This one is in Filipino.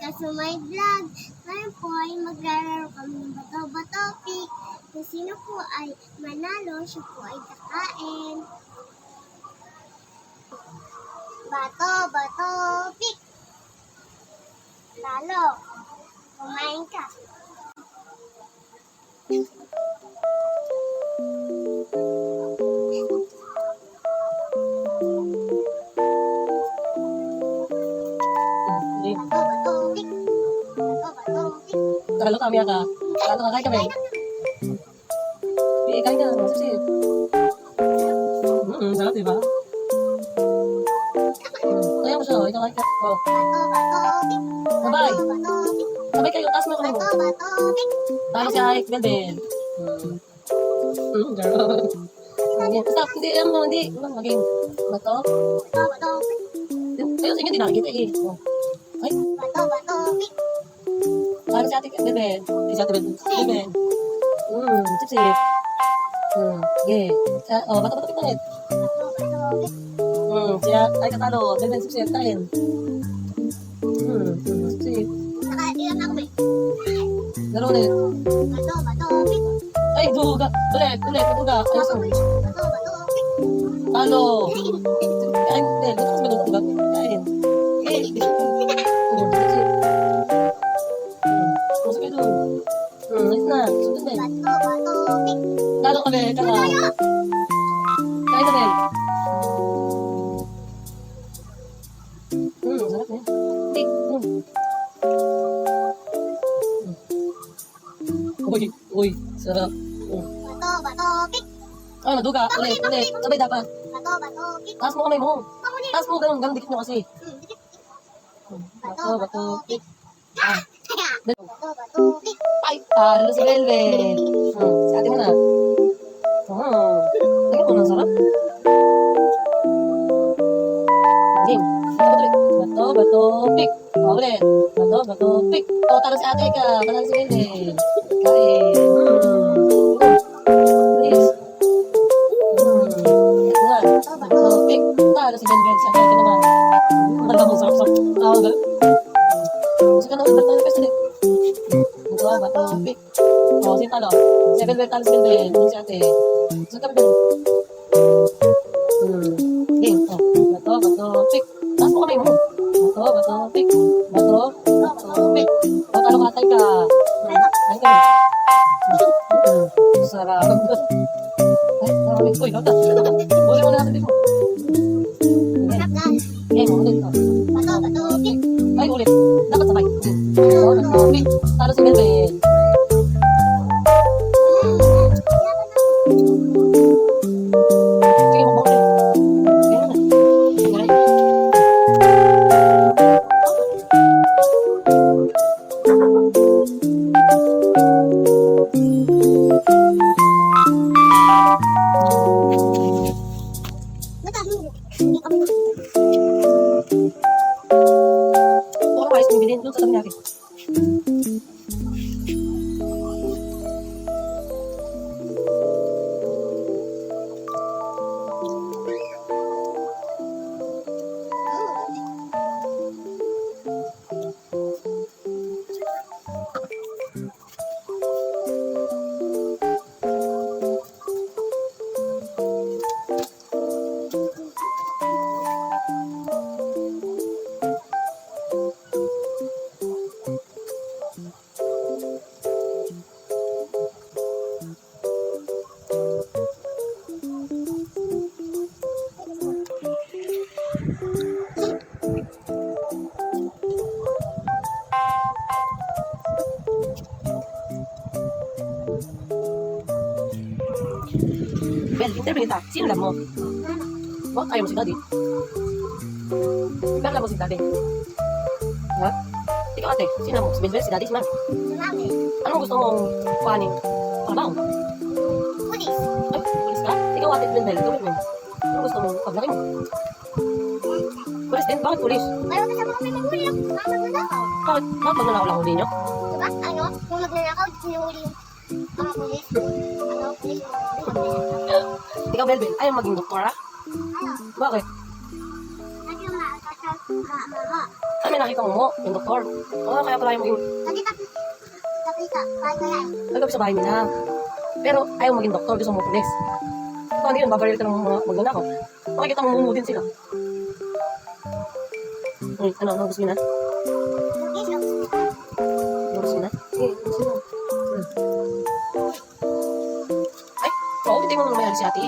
ka sa my vlog. Ngayon po ay maglalaro kami ng bato-bato pick. Kung sino po ay manalo, siya po ay kakain. Bato-bato pick. Lalo, kumain ka. Bato-bato pick. Bato-bato pick. Talo kami ata. Talo kakain kami. Kain ka. Sip. Sarap diba? Kaya mo siya. Ikaw kain ka. Oh. Bato-bato pick. Sabay. Bato-bato pick. Sabay kayo. Taas mo kami mo. Bato-bato pick. Talo si Ike. Belbel. Girl. Stop. Hindi. Hindi. Maging. Bato. Bato-bato pick. Kayo sa inyo. Di nakikita eh. Oh. Ay. Bato-bato pick. Talo si Ate Belbel. Si Ate Belbel. Belbel. Sip. Okay. Oh, bato-bato pick ulit. Bato-bato pick. Siya, ay katalo. Belbel, sip. Kain. Sip. Nakailan ako eh. Laro ulit. Bato-bato pick. Ay, duga. Ulit. Duga. Ayos mo. Bato-bato pick. Talo. Kain. Bel, bukas mo duga. Kain. Sip. Masuk kayo doon. Nice na. Sunod na. Bato-bato pick. Talo ka, Bel. Tara. Kain na, Bel. Sarap na. Tik. Uy, sarap. Bato-bato pick. Ay, maduga. Ulit. Sabay dapat. Bato-bato pick. Taas mo kamay mo. Pakunin. Taas mo ganun. Ganun, dikit nyo kasi. Dikit. Bato, pick. Bel. Bato-bato pick. Ay, talo si Belbel. Si ate mo na. Tingin mo, ang sarap. Game. Bato, pick. Ulit. Bato, pick. Talo si ate ka. Talo si Belbel. Kain. Please. Bato, pick. Talo si Belbel. Si ate ka naman. Ang mo, sarap. Ganun. Gusto ka na ulit. Bato, pick. Bato, pick. Sino talo? Si Belbel, talo si Belbel. Si ate. Gusto ka ba? Game. Bato, pick. Taas mo kamay mo. Bato, pick. Bato, pick. Talo ka, atay ka. Ay ka. Sarap. Ay, nakamit ko. Ikaw ta. Uli mo na natin dito. Game, ulit. Bato-bato pick. Ay, ulit. Dapat sabay. Bato, pick. Talo si Belbel. Sige, mo ulit. Puro ayos mo bilhin doon sa tabi natin. Bel, interview kita. Sino lang mo? Oh, ayaw mo si Daddy. Bakit lang mo si Daddy? Ha? Ikaw ate, sino mo? Si Belbel, si Daddy, si Ma'am. Salamin. Anong gusto mong kuhanin? Trabaho? Pulis. Ay, pulis ka? Ikaw ate, Belbel, gawin mo. Anong gusto mong paglaki mo? Pulis din? Bakit pulis? Ayaw na sa mga may maghuli ako. Magnanakaw. Bakit magnanakaw lang huli nyo? Diba? Ano? Kung magnanakaw, sinuli yung mga pulis. Ano? Pulis mo. Ikaw, Belbel, ayaw maging doktor, ha? Ano? Bakit? Lagi yung nakakasal. Mama. Ano may nakita mo, yung doktor. Kaya pala yung Tapi bahay kaya eh. nagabi sa bahay nila. Pero ayaw maging doktor, gusto mo pulis. Paano yun? Babaril ka ng mga magnanakaw. Makikita mo mumudin sila. Ano gusto nyo na? Gusto nyo na? Sige, gusto nyo. Ay, hindi mo naman mayari si ate.